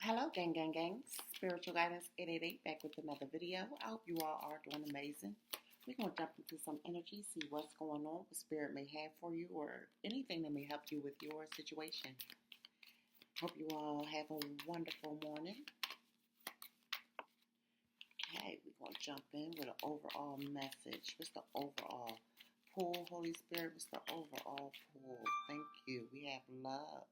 Hello, gang. Spiritual Guidance 888 back with another video. I hope you all are doing amazing. We're going to jump into some energy, see what's going on, what Spirit may have for you, or anything that may help you with your situation. Hope you all have a wonderful morning. Okay, we're going to jump in with an overall message. What's the overall pull, Holy Spirit? What's the overall pull? Thank you. We have love.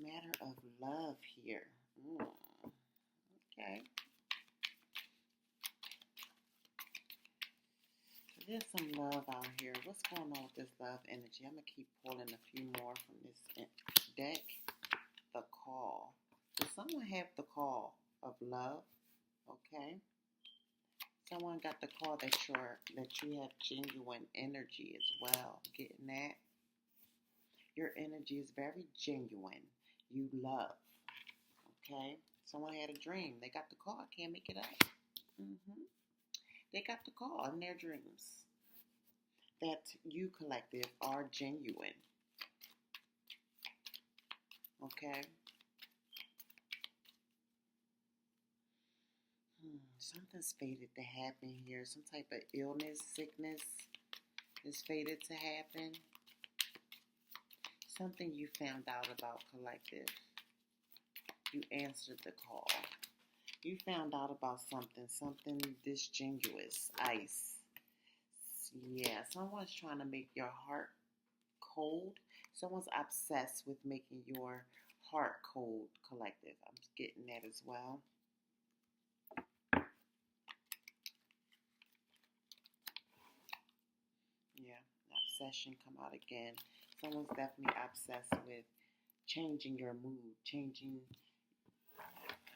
Matter of love here. Okay. So there's some love out here. What's going on with this love energy? I'm going to keep pulling a few more from this deck. The call. Does someone have the call of love? Okay. Someone got the call that you have genuine energy as well. Getting that? Your energy is very genuine. You love. Okay? Someone had a dream. They got the call. I can't make it up. They got the call in their dreams that you, collective, are genuine. Okay? Something's fated to happen here. Some type of illness, sickness is fated to happen. Something you found out about, collective. You answered the call. You found out about something disgenuous, ice. Yeah, someone's trying to make your heart cold. Someone's obsessed with making your heart cold, collective. I'm getting that as well. Yeah, obsession come out again. Someone's definitely obsessed with changing your mood, changing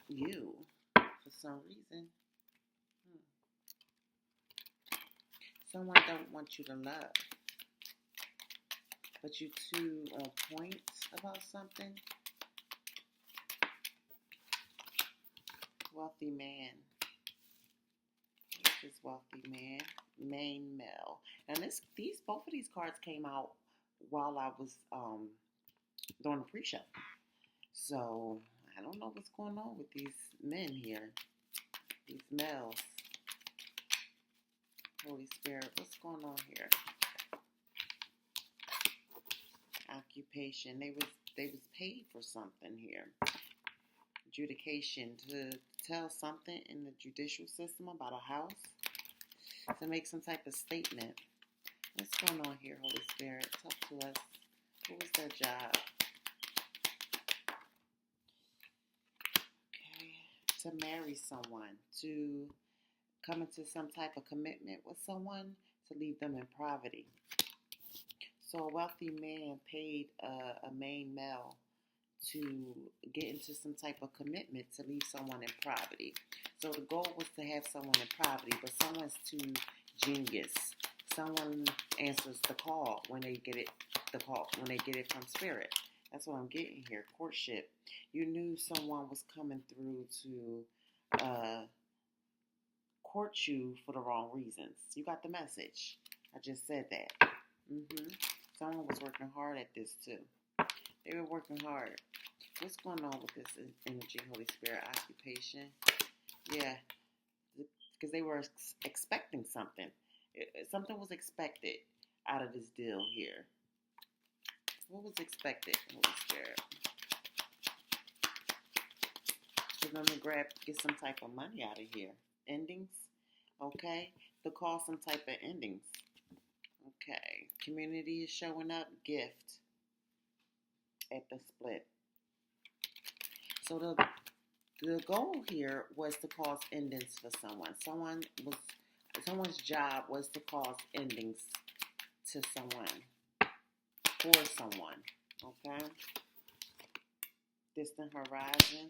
you for some reason. Someone don't want you to love, but you two on point about something. Wealthy man. This is wealthy man. Main male. And both of these cards came out while I was doing the pre-show. So I don't know what's going on with these men here. These males. Holy Spirit, what's going on here? Occupation. They was paid for something here. Adjudication, to tell something in the judicial system about a house. To make some type of statement. What's going on here, Holy Spirit? Talk to us. What was their job? Okay. To marry someone. To come into some type of commitment with someone. To leave them in poverty. So a wealthy man paid a main male to get into some type of commitment to leave someone in poverty. So the goal was to have someone in poverty, but someone's too genius. Someone answers the call when they get it. When they get it from spirit. That's what I'm getting here. Courtship. You knew someone was coming through to court you for the wrong reasons. You got the message. I just said that. Someone was working hard at this too. They were working hard. What's going on with this energy, Holy Spirit? Occupation. Yeah. Because they were expecting something. Something was expected out of this deal here. What was expected, Holy Spirit? For them to get some type of money out of here. Endings. Okay. To call some type of endings. Okay. Community is showing up. Gift. At the split. So the goal here was to cause endings for someone. Someone's job was to cause endings to someone. For someone. Okay? Distant horizon.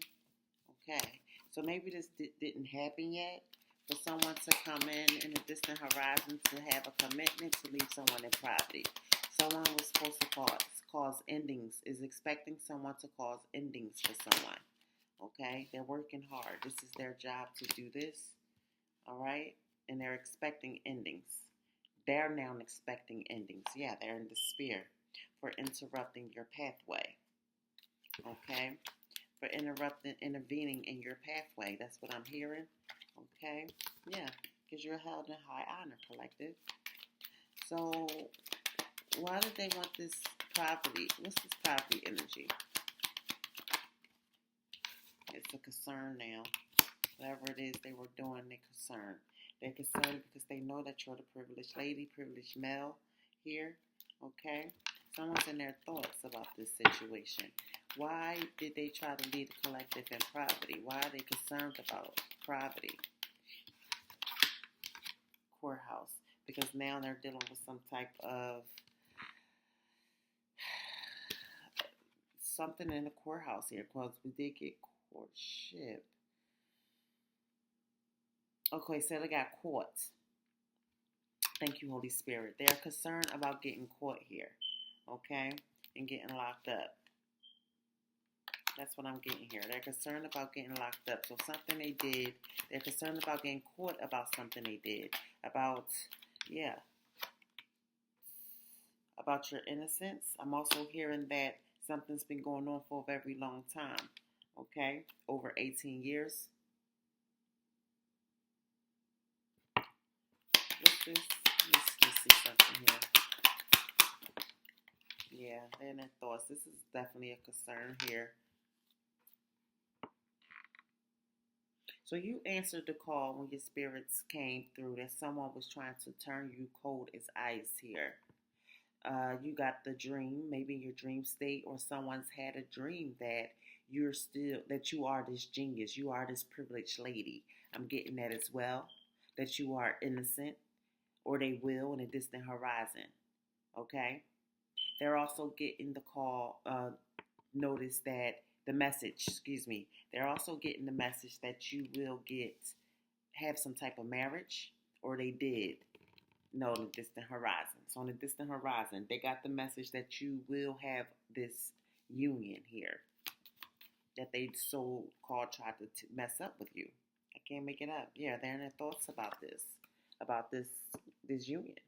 Okay. So maybe this didn't happen yet. For someone to come in a distant horizon to have a commitment to leave someone in poverty. Someone was supposed to cause endings, is expecting someone to cause endings for someone. Okay? They're working hard. This is their job to do this. All right? And they're expecting endings. They're now expecting endings. Yeah, they're in despair for interrupting your pathway. Okay? for intervening in your pathway. That's what I'm hearing. Okay? Yeah, because you're held in high honor, collective. So, why did they want this property? What's this property energy? It's a concern now. Whatever it is they were doing, they're concerned. They're concerned because they know that you're the privileged lady, privileged male here. Okay? Someone's in their thoughts about this situation. Why did they try to lead the collective in poverty? Why are they concerned about poverty? Courthouse. Because now they're dealing with some type of something in the courthouse here. Because we did get courtship. Okay, so they got caught. Thank you, Holy Spirit. They're concerned about getting caught here. Okay? And getting locked up. That's what I'm getting here. They're concerned about getting locked up. So something they did, they're concerned about getting caught about something they did. About your innocence. I'm also hearing that something's been going on for a very long time. Okay? Over 18 years. What's this? Let's see something here. Yeah, they're in their thoughts. This is definitely a concern here. So you answered the call when your spirits came through that someone was trying to turn you cold as ice here. You got the dream, maybe your dream state, or someone's had a dream that you are this genius, you are this privileged lady. I'm getting that as well, that you are innocent, or they will in a distant horizon. Okay? They're also getting the call, notice that they're also getting the message that you will have some type of marriage, or they did. No, the distant horizon. So on the distant horizon, they got the message that you will have this union here. That they so-called tried to mess up with you. I can't make it up. Yeah, they're in their thoughts about this union.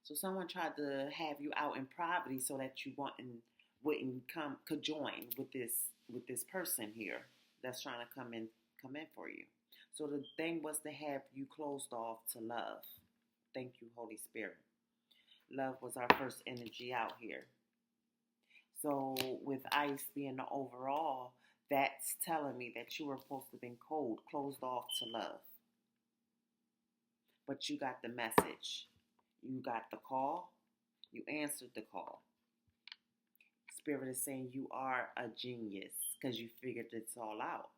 So someone tried to have you out in poverty so that you wouldn't could join with this person here that's trying to come in for you. So the thing was to have you closed off to love. Thank you, Holy Spirit. Love was our first energy out here. So with ice being the overall, that's telling me that you were supposed to have been cold, closed off to love. But you got the message. You got the call. You answered the call. Spirit is saying you are a genius because you figured this all out.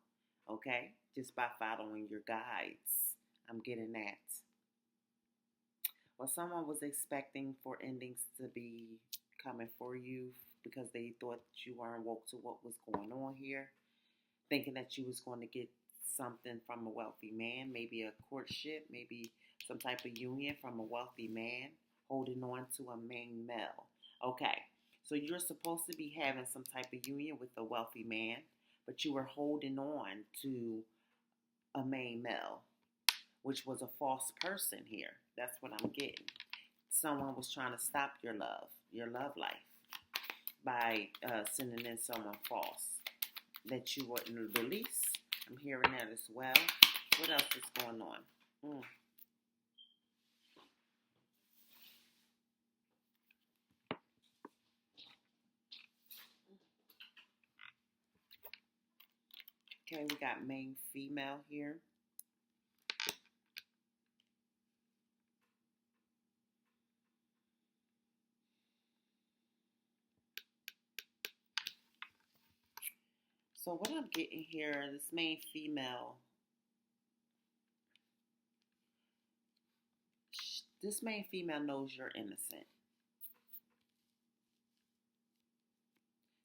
Okay? Just by following your guides. I'm getting that. Well, someone was expecting for endings to be coming for you because they thought you weren't woke to what was going on here. Thinking that you was going to get something from a wealthy man. Maybe a courtship. Maybe some type of union from a wealthy man holding on to a main male. Okay, so you're supposed to be having some type of union with a wealthy man, but you were holding on to a main male, which was a false person here. That's what I'm getting. Someone was trying to stop your love life, by sending in someone false that you wouldn't release. I'm hearing that as well. What else is going on? Okay, we got main female here. So what I'm getting here, this main female, knows you're innocent.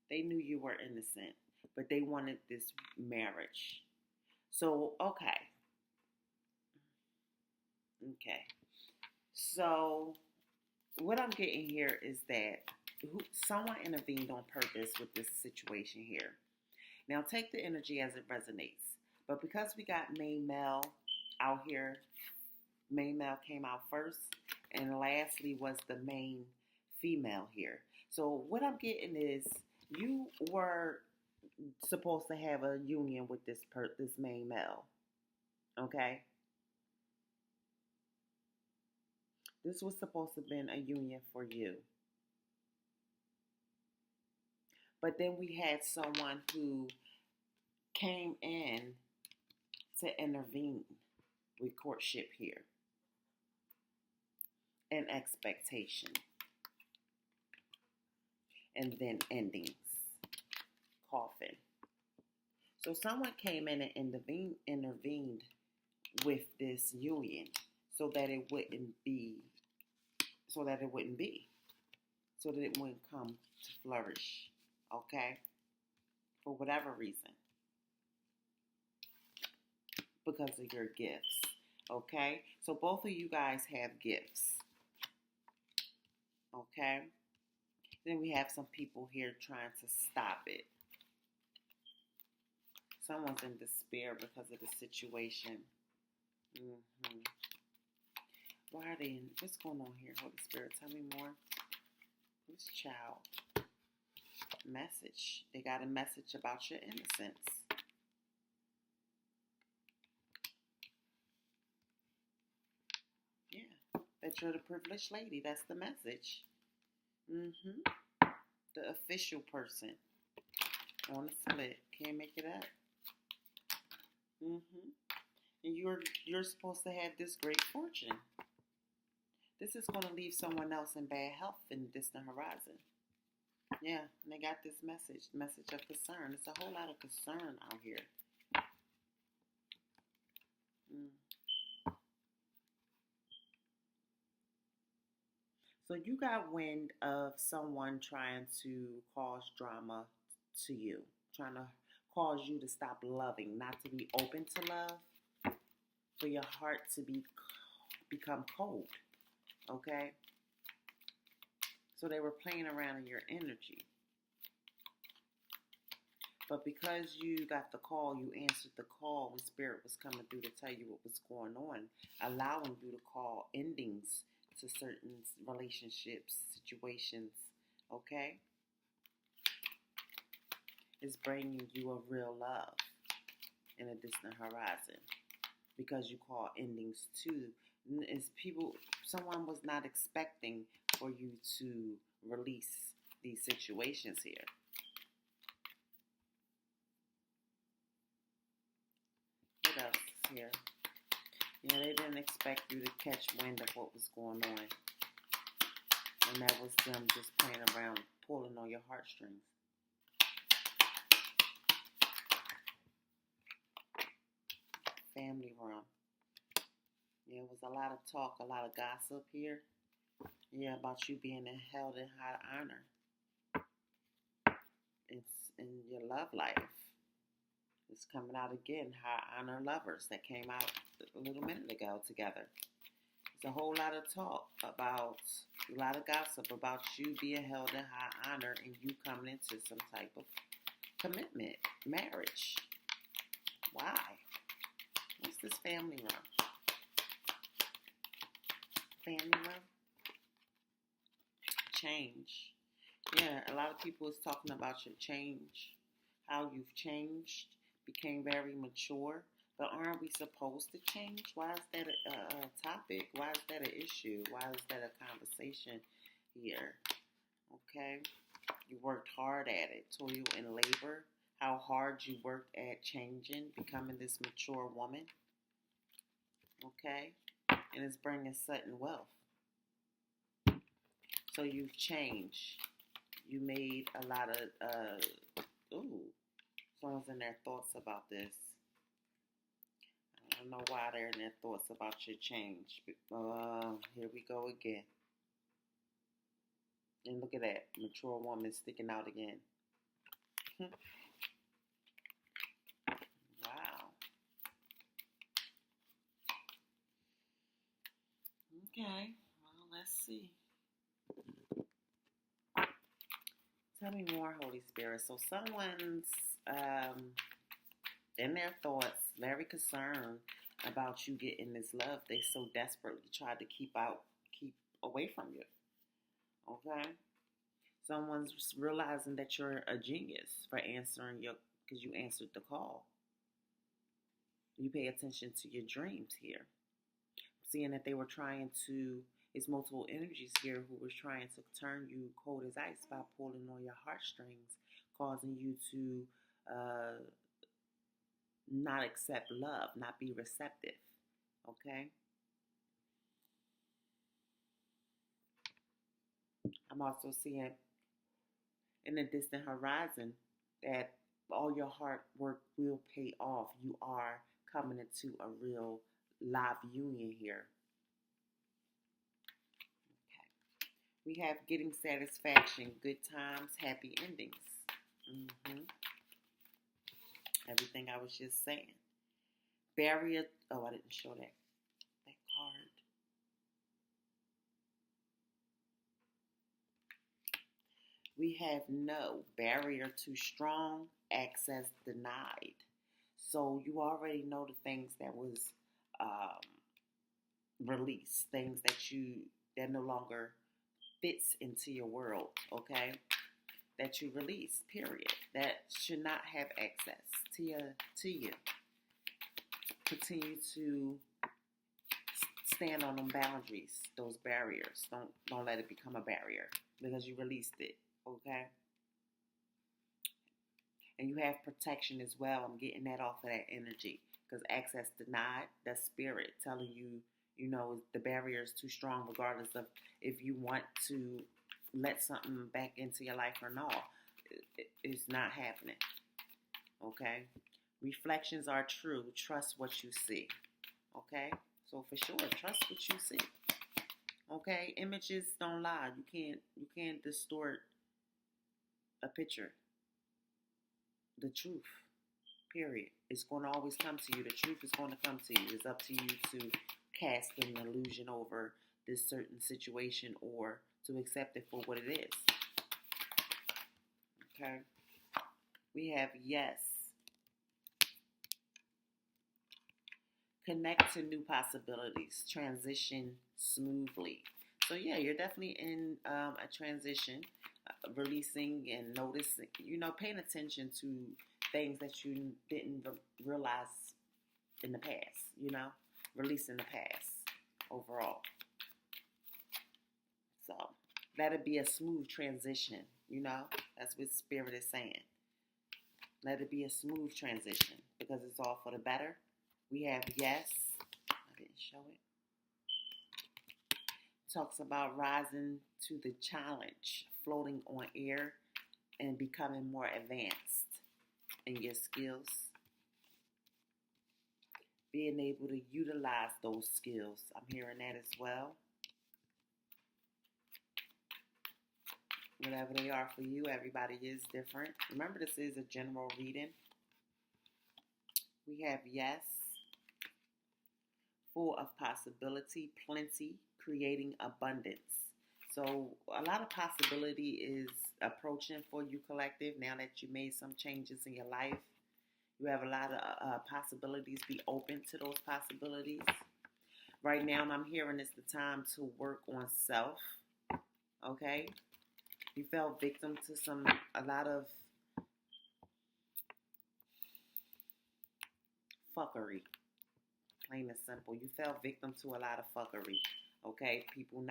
They knew you were innocent, but they wanted this marriage. So, okay. So, what I'm getting here is that someone intervened on purpose with this situation here. Now, take the energy as it resonates. But because we got main male out here, main male came out first, And lastly was the main female here. So what I'm getting is you were supposed to have a union with this main male. Okay? This was supposed to have been a union for you. But then we had someone who came in to intervene with courtship here and expectation. And then endings, coffin. So someone came in and intervened with this union so that it wouldn't be, so that it wouldn't come to flourish, okay? For whatever reason. Because of your gifts, okay? So both of you guys have gifts, okay? Then we have some people here trying to stop it. Someone's in despair because of the situation. Why are they in? What's going on here, Holy Spirit? Tell me more. This child. Message. They got a message about your innocence. Yeah. That you're the privileged lady. That's the message. The official person on the split. Can't make it up. And you're supposed to have this great fortune. This is going to leave someone else in bad health in the distant horizon. Yeah, and they got this message of concern. It's a whole lot of concern out here. So you got wind of someone trying to cause drama to you, trying to cause you to stop loving, not to be open to love, for your heart to become cold, okay? So they were playing around in your energy. But because you got the call, you answered the call when Spirit was coming through to tell you what was going on, allowing you to call endings to certain relationships, situations, okay? It's bringing you a real love in a distant horizon because you call endings too. It's someone was not expecting for you to release these situations here. What else is here? Yeah, they didn't expect you to catch wind of what was going on. And that was them just playing around, pulling on your heartstrings. Family room. Yeah, it was a lot of talk, a lot of gossip here. Yeah, about you being held in high honor. It's in your love life. It's coming out again. High honor lovers that came out a little minute ago together. It's a whole lot of talk about, a lot of gossip about you being held in high honor and you coming into some type of commitment, marriage. Why? What's this family room? Family room? Change. Yeah, a lot of people is talking about your change, how you've changed, became very mature. But aren't we supposed to change? Why is that a topic? Why is that an issue? Why is that a conversation here? Okay? You worked hard at it. Toil and labor. How hard you worked at changing, becoming this mature woman. Okay? And it's bringing sudden wealth. So you've changed. You made a lot of, someone's in their thoughts about this. I don't know why they're in their thoughts about your change. Here we go again. And look at that. Mature woman sticking out again. Wow. Okay. Well, let's see. Tell me more, Holy Spirit. So someone's in their thoughts, very concerned about you getting this love. They so desperately tried to keep keep away from you. Okay? Someone's realizing that you're a genius for answering because you answered the call. You pay attention to your dreams here. Seeing that they were trying to, it's multiple energies here who was trying to turn you cold as ice by pulling on your heartstrings, causing you to not accept love, not be receptive. Okay? I'm also seeing in the distant horizon that all your hard work will pay off. You are coming into a real live union here. Okay. We have getting satisfaction, good times, happy endings. Everything I was just saying. Barrier. Oh, I didn't show that card. We have no barrier too strong, access denied. So you already know the things that was released, things that no longer fits into your world, okay? That you release, period. That should not have access to you. Continue to stand on them boundaries, those barriers. Don't let it become a barrier because you released it, okay? And you have protection as well. I'm getting that off of that energy because access denied, that's spirit telling you, the barrier is too strong regardless of if you want to let something back into your life or not. It's not happening, okay? Reflections are true. Trust what you see, okay? So for sure, trust what you see, okay? Images don't lie. You can't distort a picture. The truth, period. It's going to always come to you. The truth is going to come to you. It's up to you to cast an illusion over this certain situation or to accept it for what it is. Okay? We have yes. Connect to new possibilities. Transition smoothly. So yeah, you're definitely in a transition. Releasing and noticing, paying attention to things that you didn't realize in the past, releasing the past overall. So let it be a smooth transition, that's what Spirit is saying. Let it be a smooth transition because it's all for the better. We have yes. I didn't show it. Talks about rising to the challenge, floating on air, and becoming more advanced in your skills. Being able to utilize those skills. I'm hearing that as well. Whatever they are for you, everybody is different. Remember, this is a general reading. We have yes. Full of possibility, plenty, creating abundance. So a lot of possibility is approaching for you, collective. Now that you made some changes in your life, you have a lot of possibilities. Be open to those possibilities. Right now, I'm hearing it's the time to work on self. Okay? You fell victim to a lot of fuckery. Plain and simple. You fell victim to a lot of fuckery. Okay? People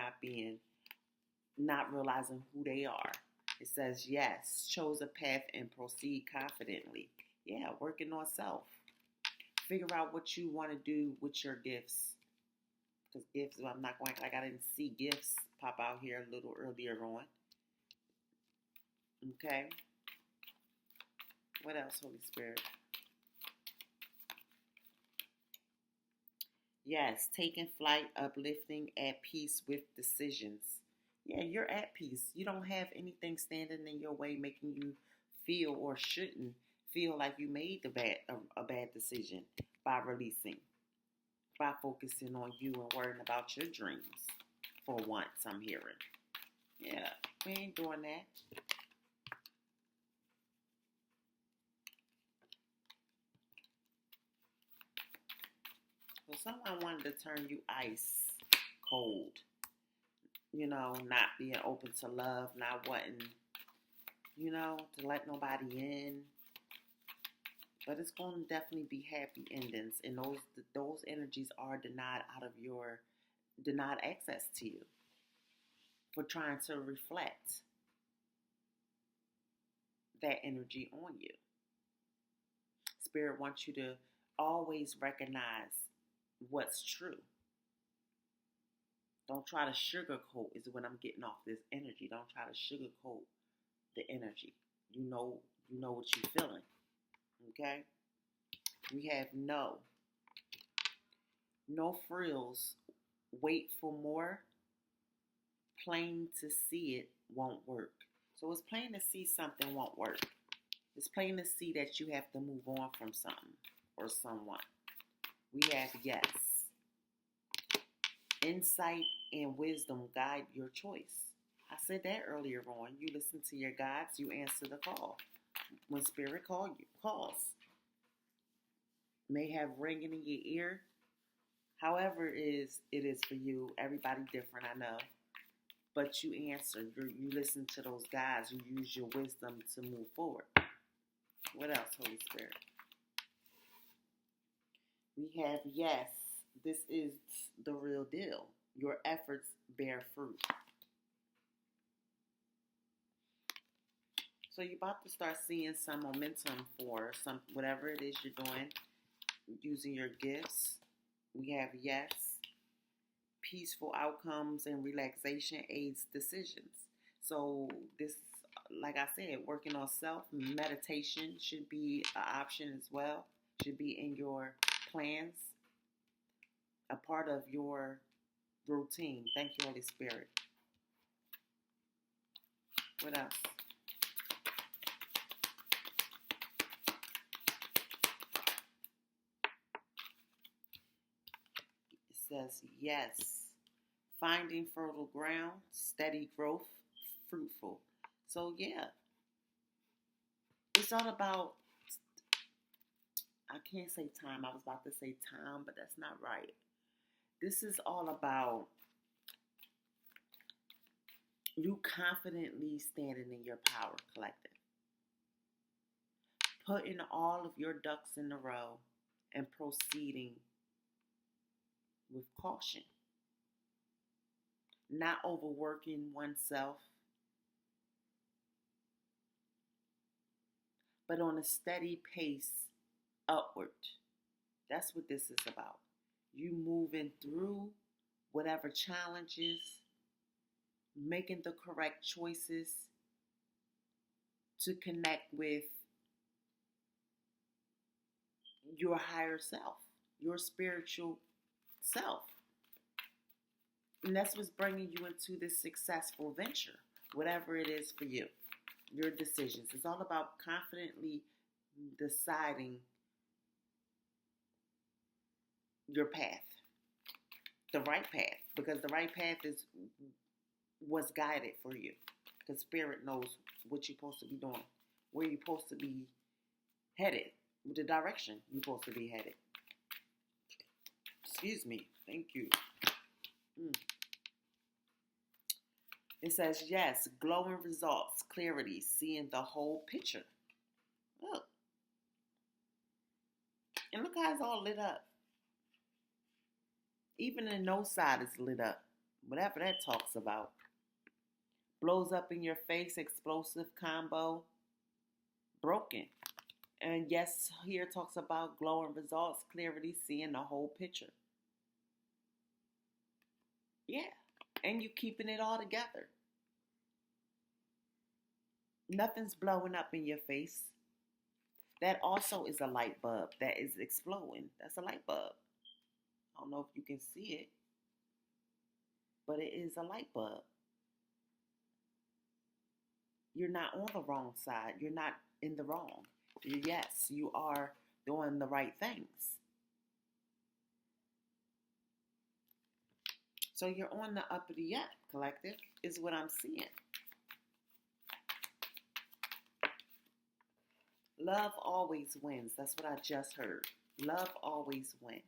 not realizing who they are. It says, yes, chose a path and proceed confidently. Yeah, working on self. Figure out what you want to do with your gifts. Because gifts, I'm not going like I didn't see gifts pop out here a little earlier on. Okay? What else, Holy Spirit? Yes, taking flight, uplifting, at peace with decisions. Yeah, you're at peace. You don't have anything standing in your way making you feel or shouldn't feel like you made a bad decision by releasing, by focusing on you and worrying about your dreams. For once, I'm hearing. Yeah, we ain't doing that. So someone wanted to turn you ice cold. not being open to love, not wanting, to let nobody in. But it's going to definitely be happy endings, and those energies are denied access to you for trying to reflect that energy on you. Spirit wants you to always recognize what's true. Don't try to sugarcoat is what I'm getting off this energy. Don't try to sugarcoat the energy. You know what you're feeling. Okay? We have no frills. Wait for more. Plain to see it won't work. So it's plain to see something won't work. It's plain to see that you have to move on from something or someone. We have yes. Insight and wisdom guide your choice. I said that earlier on. You listen to your guides, you answer the call. When spirit calls. May have ringing in your ear. However it is for you. Everybody different, I know. But you answer. You listen to those guides. You use your wisdom to move forward. What else, Holy Spirit? We have yes. This is the real deal. Your efforts bear fruit. So you're about to start seeing some momentum for whatever it is you're doing, using your gifts. We have yes. Peaceful outcomes and relaxation aids decisions. So this, like I said, working on self, meditation should be an option as well. Should be in your plans, a part of your routine. Thank you, Holy Spirit. What else? It says yes. Finding fertile ground, steady growth, fruitful. So yeah, it's all about, I can't say time. I was about to say time, but that's not right. This is all about you confidently standing in your power, collective. Putting all of your ducks in a row and proceeding with caution. Not overworking oneself, but on a steady pace upward. That's what this is about. You moving through whatever challenges, making the correct choices to connect with your higher self, your spiritual self. And that's what's bringing you into this successful venture, whatever it is for you, your decisions. It's all about confidently deciding your path, the right path, because the right path is what's guided for you. Because Spirit knows what you're supposed to be doing, where you're supposed to be headed, the direction you're supposed to be headed. Excuse me. Thank you. It says, yes, glowing results, clarity, seeing the whole picture. Look. And look how it's all lit up. Even the no side is lit up. Whatever that talks about. Blows up in your face, explosive combo. Broken. And yes, here talks about glowing results, clarity, seeing the whole picture. Yeah. And you keeping it all together. Nothing's blowing up in your face. That also is a light bulb that is exploding. That's a light bulb. I don't know if you can see it, but it is a light bulb. You're not on the wrong side. You're not in the wrong. Yes, you are doing the right things. So you're on the uppity up, collective, is what I'm seeing. Love always wins. That's what I just heard. Love always wins.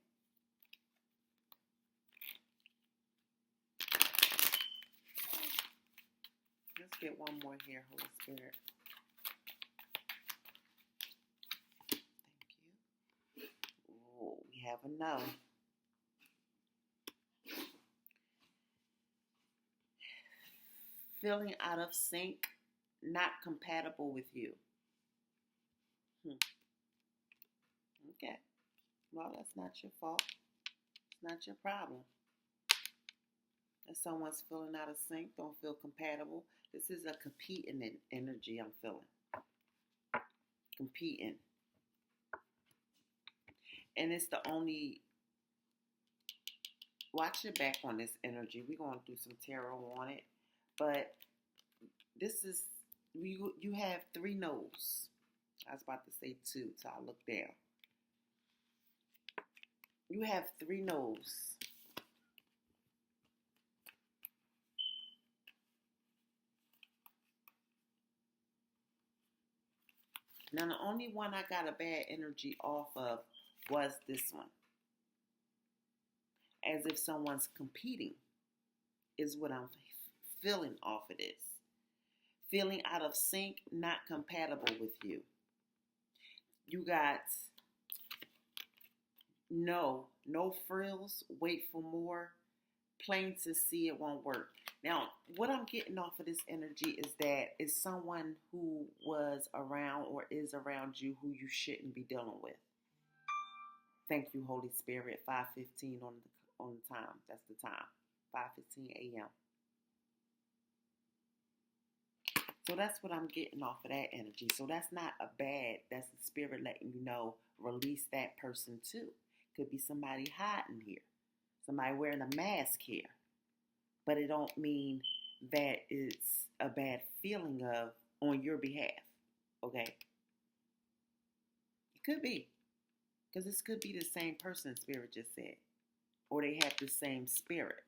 get one more here, Holy Spirit. Thank you. Oh, we have a no. Feeling out of sync, not compatible with you. Okay. Well, that's not your fault. It's not your problem. If someone's feeling out of sync, don't feel compatible. This is a competing energy I'm feeling. Competing. And it's the only... Watch your back on this energy. We're going to do some tarot on it. But this is... You have 3 no's. I was about to say 2, so I'll look down. You have 3 no's. Now, the only one I got a bad energy off of was this one. As if someone's competing is what I'm feeling off of this. Feeling out of sync, not compatible with you. You got no frills, wait for more, plain to see it won't work. Now, what I'm getting off of this energy is that it's someone who was around or is around you who you shouldn't be dealing with. Thank you, Holy Spirit. 5:15 on the time. That's the time. 5:15 a.m. So that's what I'm getting off of that energy. So that's not a bad. That's the Spirit letting you know, release that person too. Could be somebody hiding here. Somebody wearing a mask here. But it don't mean that it's a bad feeling of on your behalf. Okay? It could be. Because this could be the same person, Spirit just said. Or they have the same spirit.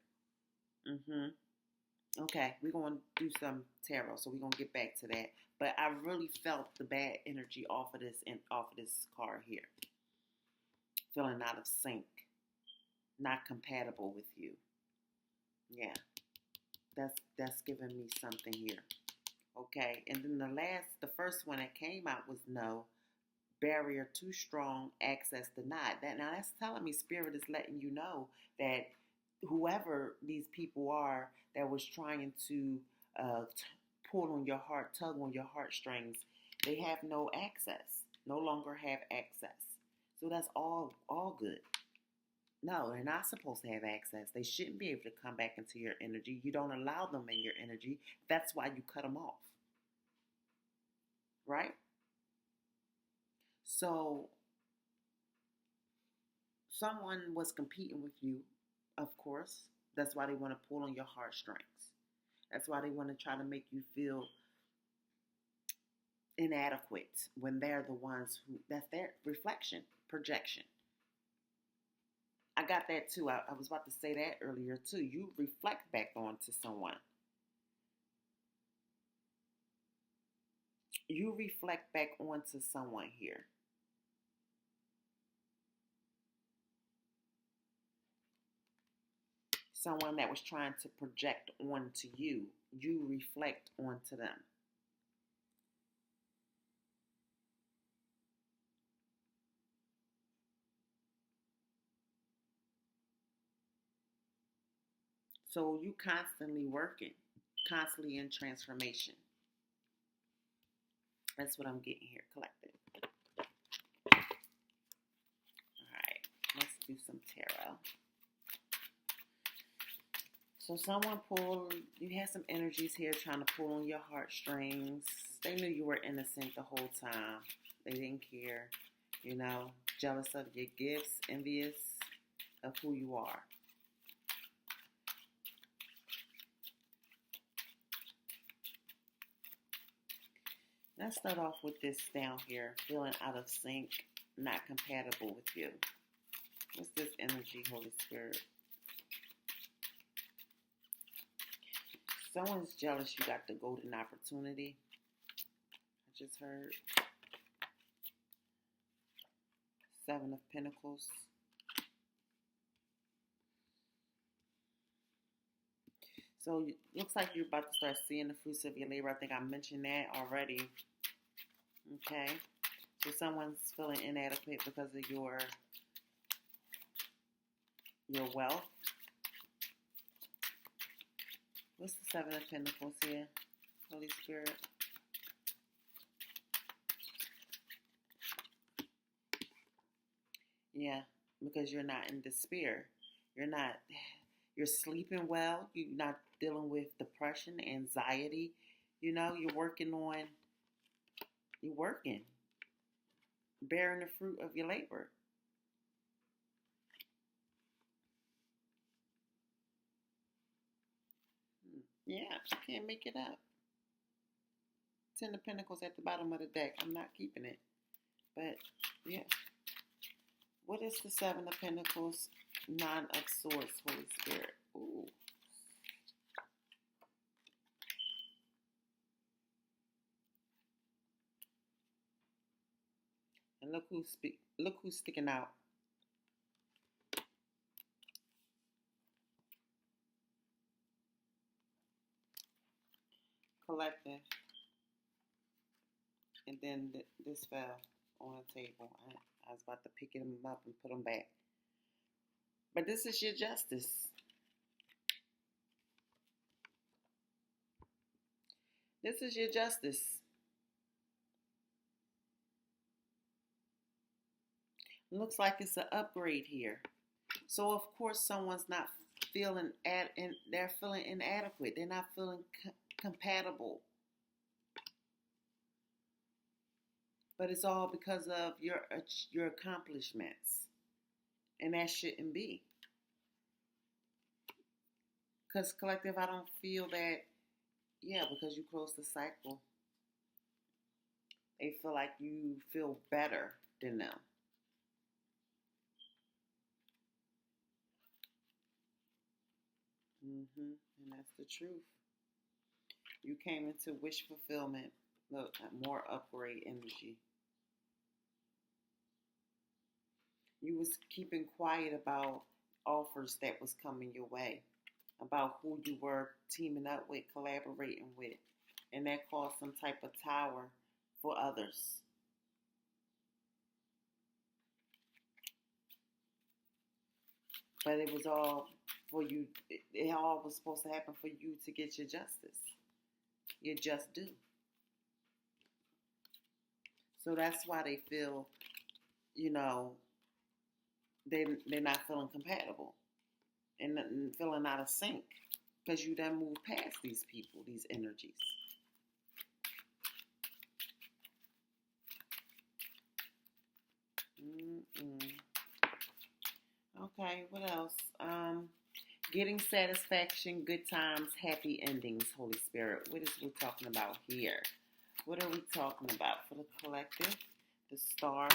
Okay, we're going to do some tarot, so we're going to get back to that. But I really felt the bad energy off of this card here. Feeling out of sync. Not compatible with you. Yeah. That's giving me something here. Okay, and then the first one that came out was no. Barrier too strong, access denied. Now that's telling me Spirit is letting you know that whoever these people are that was trying to pull on your heart, tug on your heartstrings, they have no access, no longer have access. So that's all good. No, they're not supposed to have access. They shouldn't be able to come back into your energy. You don't allow them in your energy. That's why you cut them off. Right? So, someone was competing with you, of course. That's why they want to pull on your heartstrings. That's why they want to try to make you feel inadequate when they're the ones who, that's their reflection, projection. I got that too. I was about to say that earlier too. You reflect back onto someone. You reflect back onto someone here. Someone that was trying to project onto you, you reflect onto them. So you constantly working, constantly in transformation. That's what I'm getting here, collective. All right, let's do some tarot. So someone you had some energies here trying to pull on your heartstrings. They knew you were innocent the whole time. They didn't care, jealous of your gifts, envious of who you are. Let's start off with this down here, feeling out of sync, not compatible with you. What's this energy, Holy Spirit? Someone's jealous you got the golden opportunity. I just heard. 7 of Pentacles. So it looks like you're about to start seeing the fruits of your labor. I think I mentioned that already. Okay. So someone's feeling inadequate because of your wealth. What's the Seven of Pentacles here, Holy Spirit? Yeah, because you're not in despair. You're sleeping well. You're not dealing with depression, anxiety. You're working, bearing the fruit of your labor. Yeah, you can't make it up. Ten of Pentacles at the bottom of the deck. I'm not keeping it. But, yeah. What is the Seven of Pentacles? Nine of Swords, Holy Spirit. Ooh. And look who's sticking out. Collective. And then this fell on the table. I was about to pick them up and put them back. But this is your justice. This is your justice. Looks like it's an upgrade here. So of course someone's not feeling they're feeling inadequate. They're not feeling compatible. But it's all because of your accomplishments. And that shouldn't be. Because collective, I don't feel that, because you close the cycle, they feel like you feel better than them. And that's the truth. You came into wish fulfillment. Look, more upgrade energy. You was keeping quiet about offers that was coming your way, about who you were teaming up with, collaborating with, and that caused some type of tower for others. But it was all for you. It all was supposed to happen for you to get your justice, your just due. So that's why they feel, they're not feeling compatible and feeling out of sync because you done moved past these people, these energies. Okay, what else? Getting satisfaction, good times, happy endings, Holy Spirit. What is we talking about here? What are we talking about for the collective? The Star.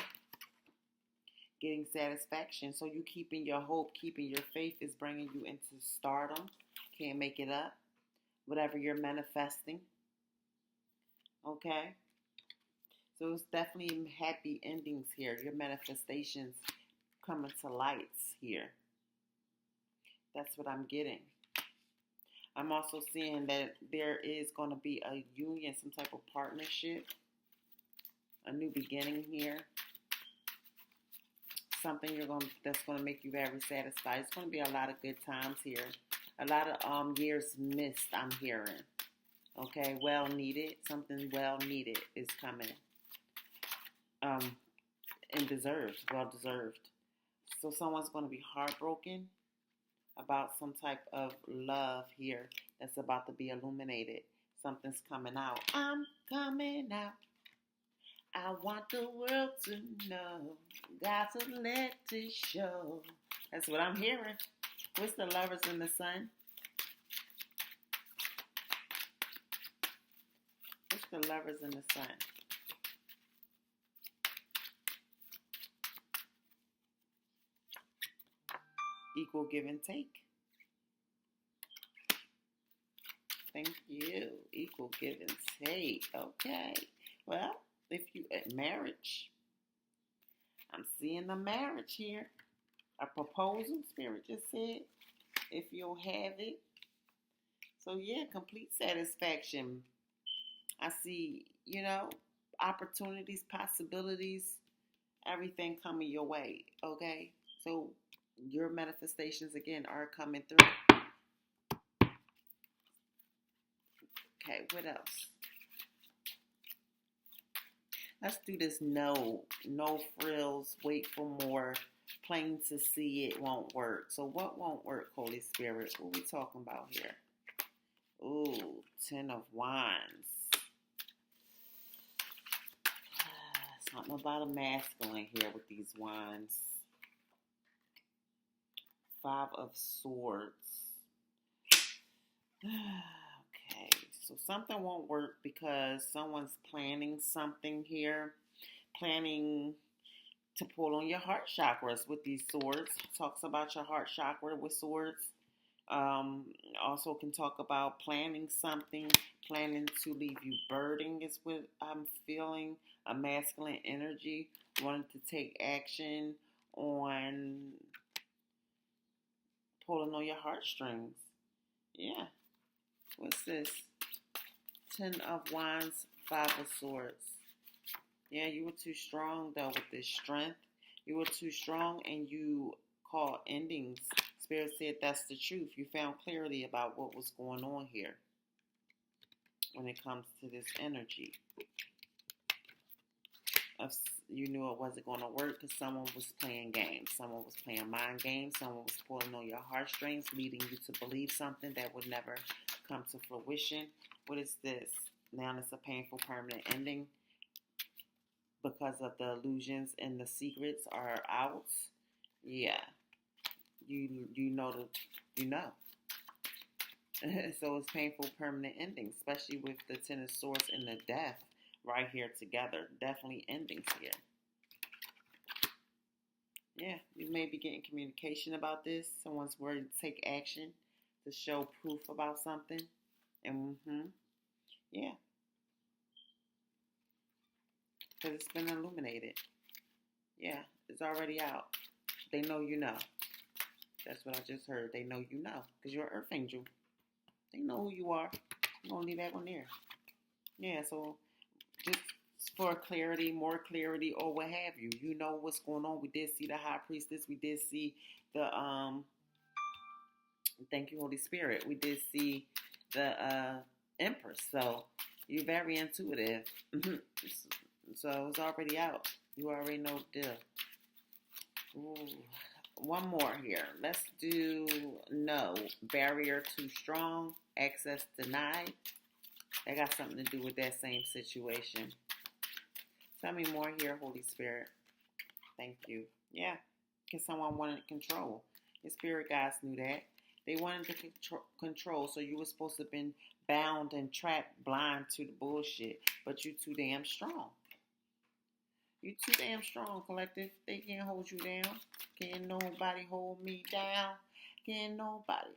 Getting satisfaction. So you keeping your hope, keeping your faith is bringing you into stardom. Can't make it up. Whatever you're manifesting. Okay? So it's definitely happy endings here. Your manifestations coming to lights here. That's what I'm getting. I'm also seeing that there is going to be a union, some type of partnership, a new beginning here. Something that's going to make you very satisfied. It's going to be a lot of good times here. A lot of years missed, I'm hearing. Okay, well needed. Something well needed is coming. And deserved, well deserved. So someone's going to be heartbroken about some type of love here that's about to be illuminated. Something's coming out. I'm coming out. I want the world to know. Got to let it show. That's what I'm hearing. What's the Lovers in the Sun? What's the Lovers in the Sun? Equal give and take. Thank you. Equal give and take. Okay. Well, if you at marriage, I'm seeing a marriage here. A proposal, Spirit just said. If you'll have it. So yeah, complete satisfaction. I see, opportunities, possibilities, everything coming your way. Okay, so your manifestations again are coming through. Okay, what else? Let's do this. No frills. Wait for more. Plain to see it won't work. So what won't work, Holy Spirit? What are we talking about here? Ooh, Ten of Wands. Something about a masculine here with these wands. Five of Swords. Okay, so something won't work because someone's planning something here. Planning to pull on your heart chakras with these swords. Talks about your heart chakra with swords. Also can talk about planning something, planning to leave you burdened is what I'm feeling. A masculine energy, wanting to take action on pulling on your heartstrings. Yeah. What's this? Ten of Wands, Five of Swords. Yeah, you were too strong though with this strength. You were too strong and you called endings. Spirit said that's the truth. You found clarity about what was going on here when it comes to this energy. You knew it wasn't going to work because someone was playing games. Someone was playing mind games. Someone was pulling on your heartstrings, leading you to believe something that would never come to fruition. What is this? Now it's a painful permanent ending because of the illusions and the secrets are out. Yeah, you know the you know. So it's painful permanent ending, especially with the Ten of Swords and the Death right here together. Definitely endings here. Yeah, you may be getting communication about this. Someone's ready to take action to show proof about something. And yeah, because it's been illuminated. Yeah, it's already out. They know you know. That's what I just heard. They know you know because you're an Earth Angel. They know who you are. I'm going to leave that one there. Yeah, so just for clarity, more clarity, or what have you. You know what's going on. We did see the High Priestess. We did see the, thank you, Holy Spirit. We did see the Empress. So you're very intuitive. So it's already out. You already know the deal. Ooh. One more here. Let's do no. Barrier too strong. Access denied. That got something to do with that same situation. Tell me more here, Holy Spirit. Thank you. Yeah, because someone wanted control. The spirit guides knew that. They wanted to control, so you were supposed to have been bound and trapped blind to the bullshit. But you too damn strong. You too damn strong, collective. They can't hold you down. Can't nobody hold me down. Can't nobody.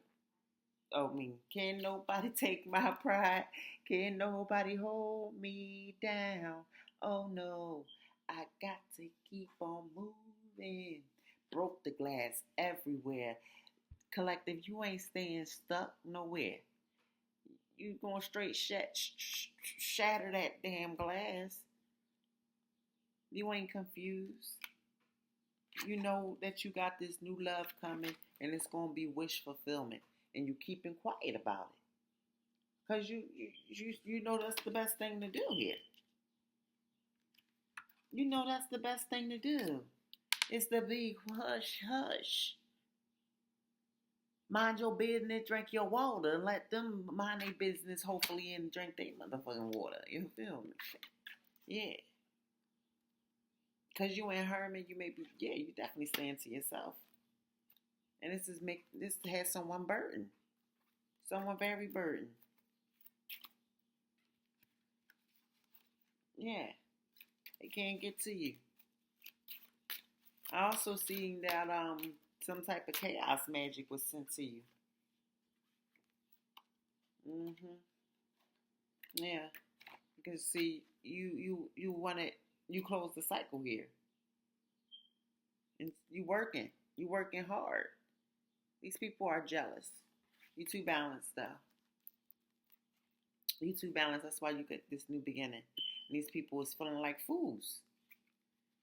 Can't nobody take my pride. Can't nobody hold me down. Oh no, I got to keep on moving. Broke the glass everywhere. Collective, you ain't staying stuck nowhere. You going straight shatter that damn glass. You ain't confused. You know that you got this new love coming and it's going to be wish fulfillment. And you keeping quiet about it. Because you know that's the best thing to do here. You know that's the best thing to do. It's the big hush, hush. Mind your business, drink your water, and let them mind their business, hopefully, and drink their motherfucking water. You feel me? Yeah. Because you ain't Herman, you may be, yeah, you definitely saying to yourself. And this has someone burdened. Someone very burdened. Yeah. They can't get to you. I also seen that some type of chaos magic was sent to you. Yeah. Because see, you wanted you close the cycle here. And you working. You working hard. These people are jealous. You too balanced though. You too balanced. That's why you get this new beginning. And these people is feeling like fools.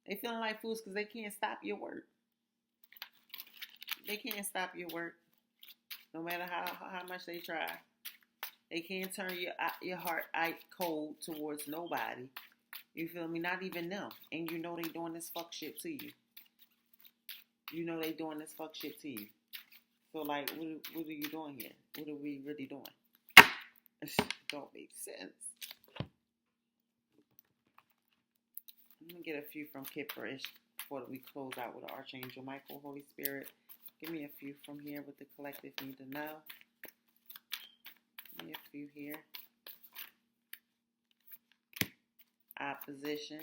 They feeling like fools because they can't stop your work. They can't stop your work, no matter how much they try. They can't turn your heart out cold towards nobody. You feel me? Not even them. And you know they doing this fuck shit to you. You know they doing this fuck shit to you. So like, what are you doing here? What are we really doing? It don't make sense. I'm gonna get a few from Kipperish before we close out with Archangel Michael, Holy Spirit. Give me a few from here what the collective need to know. Give me a few here. Opposition.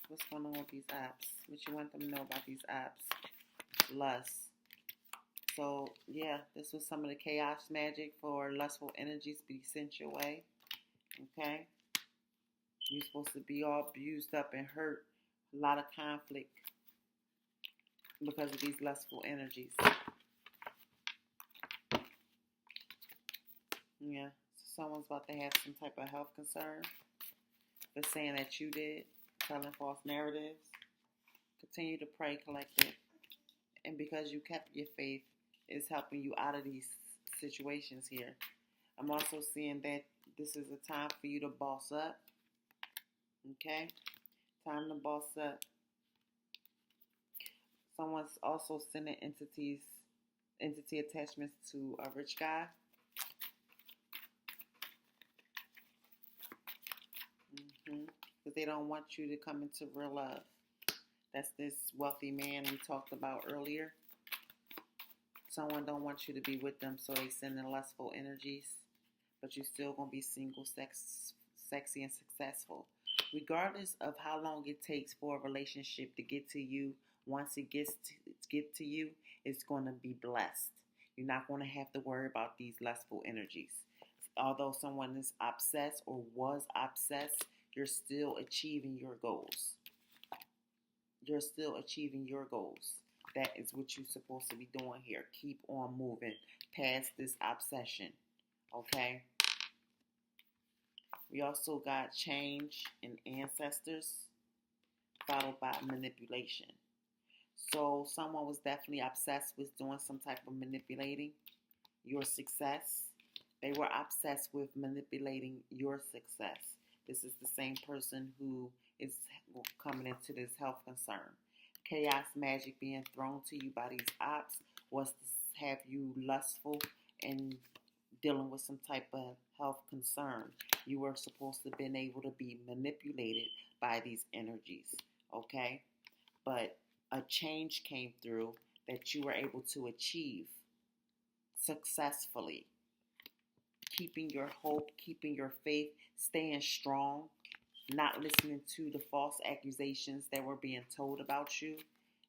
What's going on with these apps? What you want them to know about these apps? Lust. So, yeah, this was some of the chaos magic for lustful energies to be sent your way. Okay? You're supposed to be all abused up and hurt. A lot of conflict because of these lustful energies. Yeah. So someone's about to have some type of health concern for saying that you did, telling false narratives. Continue to pray, collective. And because you kept your faith, it's helping you out of these situations here. I'm also seeing that this is a time for you to boss up. Okay? Time to boss up. Someone's also sending entity attachments to a rich guy. Because they don't want you to come into real love. That's this wealthy man we talked about earlier. Someone don't want you to be with them, so they send in lustful energies. But you're still going to be single, sexy, and successful. Regardless of how long it takes for a relationship to get to you, once it gets to you, it's going to be blessed. You're not going to have to worry about these lustful energies. Although someone is obsessed or was obsessed, you're still achieving your goals. You're still achieving your goals. That is what you're supposed to be doing here. Keep on moving past this obsession. Okay? We also got change in ancestors, followed by manipulation. So someone was definitely obsessed with doing some type of manipulating your success. They were obsessed with manipulating your success. This is the same person who is coming into this health concern. Chaos magic being thrown to you by these ops was to have you lustful and dealing with some type of health concern. You were supposed to have been able to be manipulated by these energies, okay? But a change came through that you were able to achieve successfully. Keeping your hope, keeping your faith, staying strong, not listening to the false accusations that were being told about you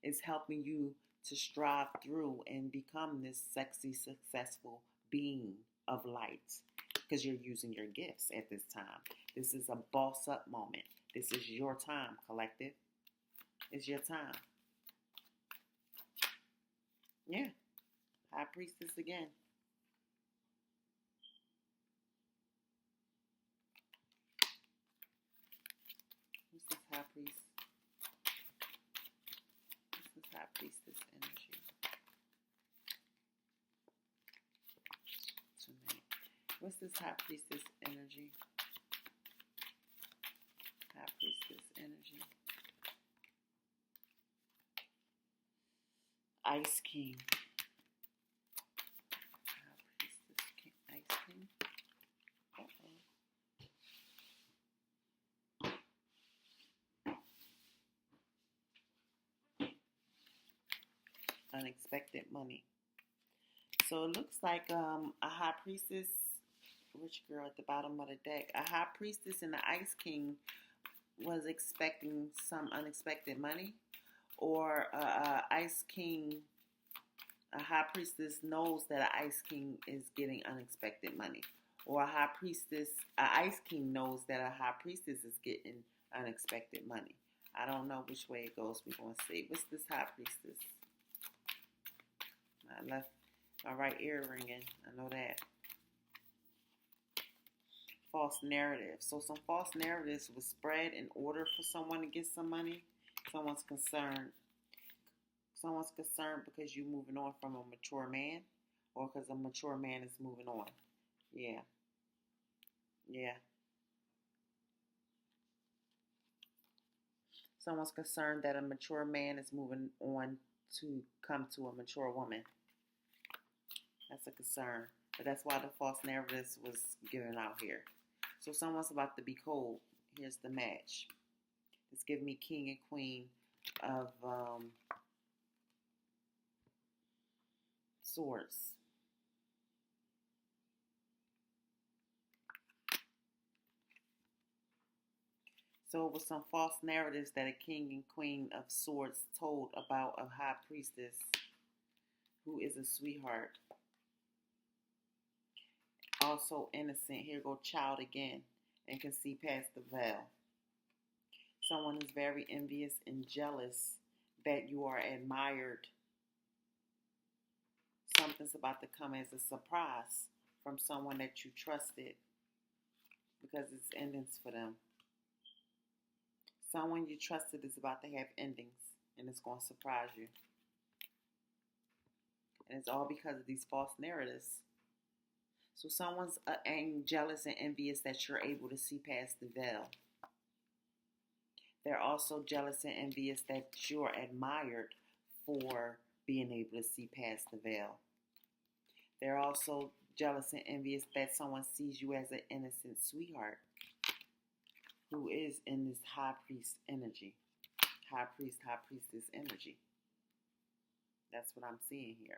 is helping you to strive through and become this sexy, successful being of light because you're using your gifts at this time. This is a boss up moment. This is your time, collective. It's your time. Yeah. High Priestess again. What's this High Priest? What's this High Priestess energy? Tonight. What's this High Priestess energy? High Priestess energy. Ice King. High Priestess King. Ice King. Unexpected money. So it looks like a High Priestess, rich girl at the bottom of the deck. A High Priestess and the Ice King was expecting some unexpected money, or Ice King, a High Priestess knows that an Ice King is getting unexpected money, or a High Priestess, an Ice King knows that a High Priestess is getting unexpected money. I don't know which way it goes. We're going to see. What's this High Priestess? I left my right ear ringing. I know that. false narratives. So some false narratives was spread in order for someone to get some money. Someone's concerned. Someone's concerned because you're moving on from a mature man, or because a mature man is moving on. Yeah, yeah. Someone's concerned that a mature man is moving on to come to a mature woman. That's a concern. But that's why the false narratives was given out here. So someone's about to be cold. Here's the match. It's giving me king and queen of swords. So it was some false narratives that a king and queen of swords told about a high priestess who is a sweetheart. Also innocent. Here go child again, and can see past the veil. Someone is very envious and jealous that you are admired. Something's about to come as a surprise from someone that you trusted, because it's endings for them. Someone you trusted is about to have endings, and it's going to surprise you. And it's all because of these false narratives. So someone's jealous and envious that you're able to see past the veil. They're also jealous and envious that you're admired for being able to see past the veil. They're also jealous and envious that someone sees you as an innocent sweetheart who is in this high priest energy. High priest, high priestess energy. That's what I'm seeing here.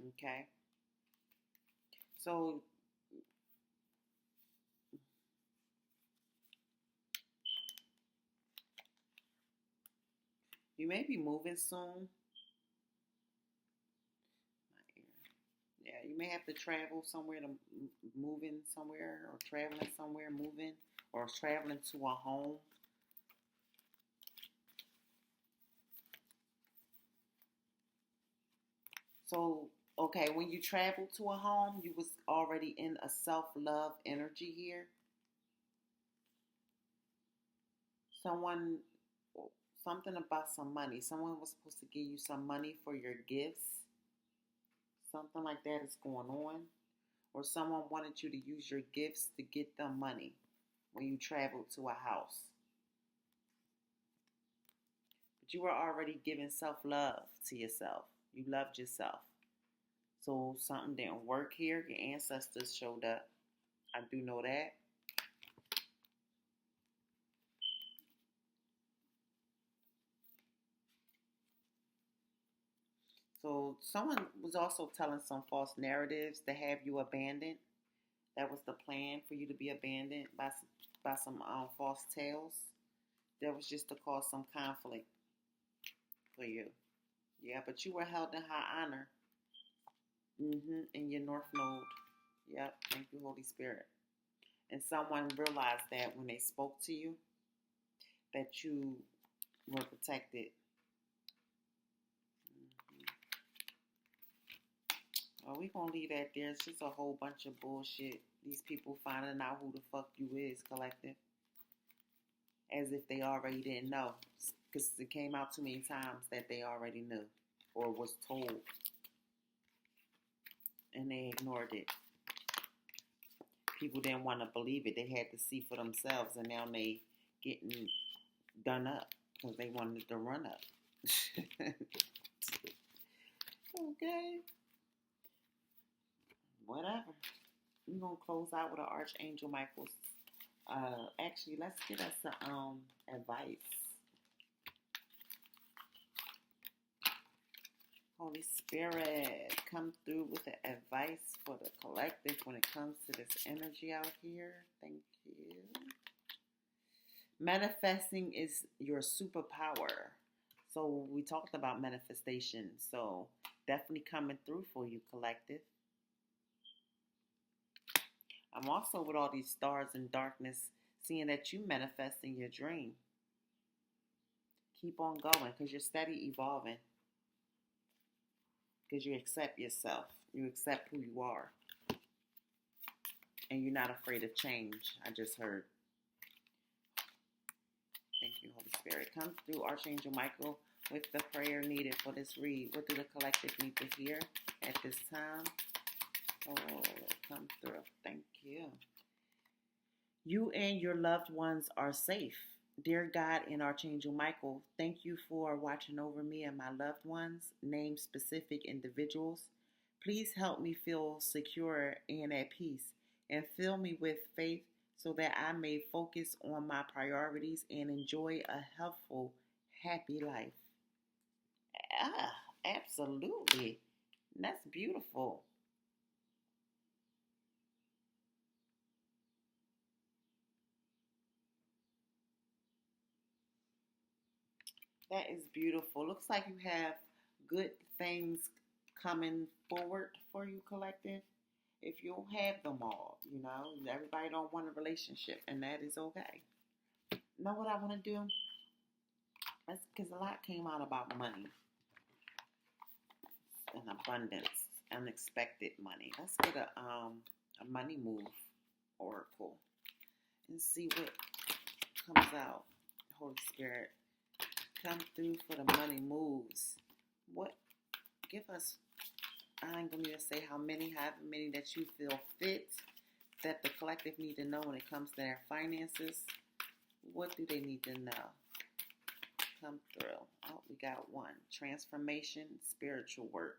Okay? So, you may be moving soon. Yeah, you may have to travel somewhere to moving somewhere, or traveling somewhere, moving, or traveling to a home. So, okay, when you travel to a home, you was already in a self-love energy here. Someone, something about some money. Someone was supposed to give you some money for your gifts. Something like that is going on. Or someone wanted you to use your gifts to get them money when you traveled to a house. But you were already giving self-love to yourself. You loved yourself. So something didn't work here. Your ancestors showed up. I do know that. So someone was also telling some false narratives to have you abandoned. That was the plan, for you to be abandoned by some false tales. That was just to cause some conflict for you. Yeah, but you were held in high honor. In your North Node. Yep, thank you, Holy Spirit. And someone realized that when they spoke to you, that you were protected. Well, we're going to leave that there. It's just a whole bunch of bullshit. These people finding out who the fuck you is, collective. As if they already didn't know. Because it came out too many times that they already knew. Or was told. And they ignored it. People didn't want to believe it. They had to see for themselves. And now they getting done up. Because they wanted to run up. Okay. Whatever. We're going to close out with an Archangel Michael. Actually, let's get us some advice. Holy Spirit, come through with the advice for the collective when it comes to this energy out here. Thank you. Manifesting is your superpower. So we talked about manifestation. So definitely coming through for you, collective. I'm also with all these stars and darkness, seeing that you manifest in your dream. Keep on going, because you're steady evolving. Because you accept yourself. You accept who you are. And you're not afraid of change. I just heard. Thank you, Holy Spirit. Come through, Archangel Michael, with the prayer needed for this read. What do the collective need to hear at this time? Oh, come through. Thank you. You and your loved ones are safe. Dear God and Archangel Michael, thank you for watching over me and my loved ones. Name specific individuals. Please help me feel secure and at peace, and fill me with faith so that I may focus on my priorities and enjoy a healthful, happy life. Ah, absolutely. That's beautiful. That is beautiful. Looks like you have good things coming forward for you, collective. If you don't have them all, everybody don't want a relationship, and that is okay. Know what I want to do? That's because a lot came out about money and abundance, unexpected money. Let's get a money move oracle and see what comes out. Holy Spirit, come through for the money moves. What? Give us. I ain't gonna even say how many, however many that you feel fit that the collective need to know when it comes to their finances. What do they need to know? Come through. Oh, we got one. Transformation, spiritual work.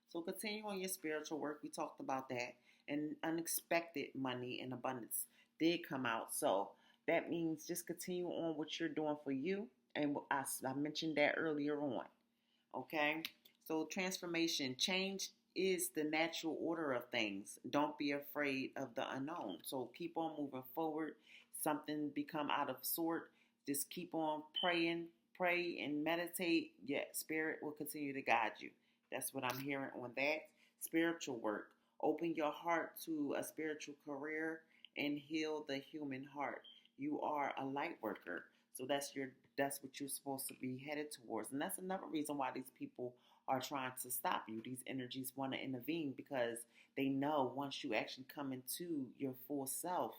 So continue on your spiritual work. We talked about that. And unexpected money and abundance did come out. So that means just continue on what you're doing for you. And I mentioned that earlier on. Okay? So transformation, change is the natural order of things. Don't be afraid of the unknown. So keep on moving forward. Something become out of sort. Just keep on praying. Pray and meditate. Yeah, spirit will continue to guide you. That's what I'm hearing on that. Spiritual work. Open your heart to a spiritual career and heal the human heart. You are a light worker. So that's what you're supposed to be headed towards. And that's another reason why these people are trying to stop you. These energies want to intervene because they know once you actually come into your full self,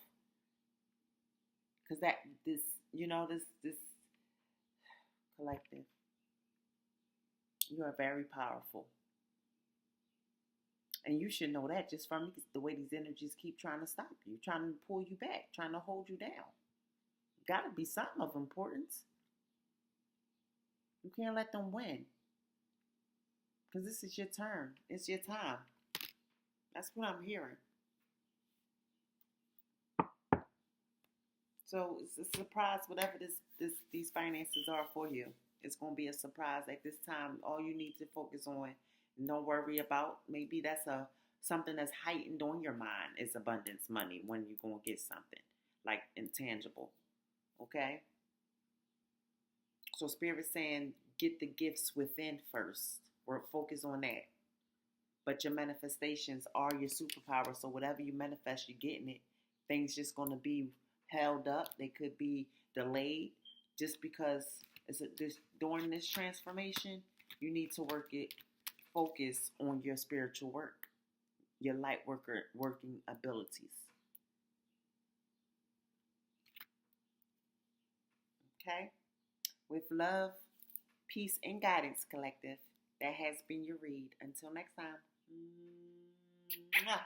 because this collective, you are very powerful. And you should know that just from the way these energies keep trying to stop you, trying to pull you back, trying to hold you down. Got to be something of importance. You can't let them win. Because this is your turn. It's your time. That's what I'm hearing. So it's a surprise, whatever these finances are for you. It's going to be a surprise at this time. All you need to focus on, don't worry about. Maybe that's something that's heightened on your mind is abundance money when you're going to get something like intangible. Okay? So Spirit's saying get the gifts within first. Focus on that. But your manifestations are your superpower. So whatever you manifest, you're getting it. Things just going to be held up. They could be delayed just because during this transformation, you need to focus on your spiritual work, your light working abilities. Okay? With love, peace, and guidance, collective, that has been your read. Until next time. Mwah.